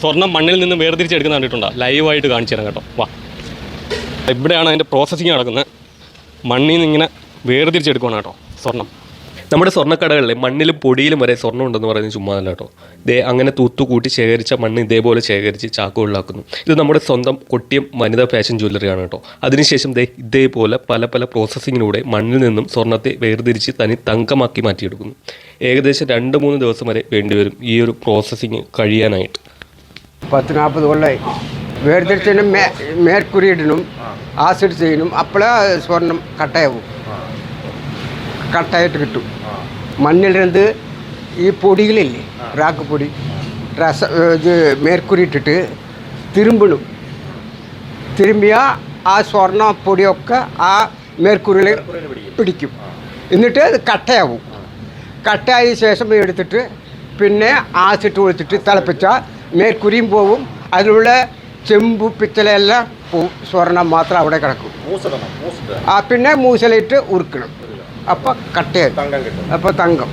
സ്വർണ്ണം മണ്ണിൽ നിന്ന് വേർതിരിച്ചെടുക്കുന്ന കണ്ടിട്ടുണ്ടോ? ലൈവായിട്ട് കാണിച്ചു തരാം കേട്ടോ. വാ, ഇവിടെയാണ് അതിൻ്റെ പ്രോസസ്സിങ് നടക്കുന്നത്. മണ്ണിൽ നിന്ന് ഇങ്ങനെ വേർതിരിച്ചെടുക്കുകയാണ് കേട്ടോ സ്വർണ്ണം. നമ്മുടെ സ്വർണ്ണക്കടകളിലെ മണ്ണിലും പൊടിയിലും വരെ സ്വർണ്ണം ഉണ്ടെന്ന് പറയുന്നത് ചുമ്മാതല്ല കേട്ടോ. അങ്ങനെ തൂത്തുകൂട്ടി ശേഖരിച്ച മണ്ണ് ഇതേപോലെ ശേഖരിച്ച് ചാക്കുകളിലാക്കുന്നു. ഇത് നമ്മുടെ സ്വന്തം കൊട്ടിയം വനിതാ ഫാഷൻ ജ്വല്ലറിയാണ് കേട്ടോ. അതിനുശേഷം ഇതേപോലെ പല പല പ്രോസസ്സിങ്ങിലൂടെ മണ്ണിൽ നിന്നും സ്വർണ്ണത്തെ വേർതിരിച്ച് തനി തങ്കമാക്കി മാറ്റിയെടുക്കുന്നു. ഏകദേശം 2-3 ദിവസം വരെ വേണ്ടിവരും ഈ ഒരു പ്രോസസ്സിങ് കഴിയാനായിട്ട്. 10-40 കൊല്ലമായി വേർതിരിച്ചതിനും മേൽക്കുരിയിടണം, ആസിഡ് ചെയ്യണം. അപ്പോഴേ സ്വർണം കട്ടയാവും, കട്ടായിട്ട് കിട്ടും. മണ്ണിലിരുന്ന് ഈ പൊടികളില്ലേ, റാക്ക് പൊടി, ഇത് മേൽക്കുരി ഇട്ടിട്ട് തിരുമ്പണം. തിരുമ്പിയാൽ ആ സ്വർണ്ണ പൊടിയൊക്കെ ആ മേൽക്കുരിയിൽ പിടിക്കും. എന്നിട്ട് അത് കട്ടയാവും. കട്ടയായ ശേഷം എടുത്തിട്ട് പിന്നെ ആസിട്ട് ഒഴിച്ചിട്ട് തിളപ്പിച്ചാൽ മേൽക്കുരിയും പോവും, അതിലുള്ള ചെമ്പ് പിച്ചലെല്ലാം പോവും. സ്വർണം മാത്രം അവിടെ കിടക്കും. പിന്നെ മൂസലിട്ട് ഉറുക്കണം. അപ്പോൾ കട്ടയായി, അപ്പോൾ തങ്കം.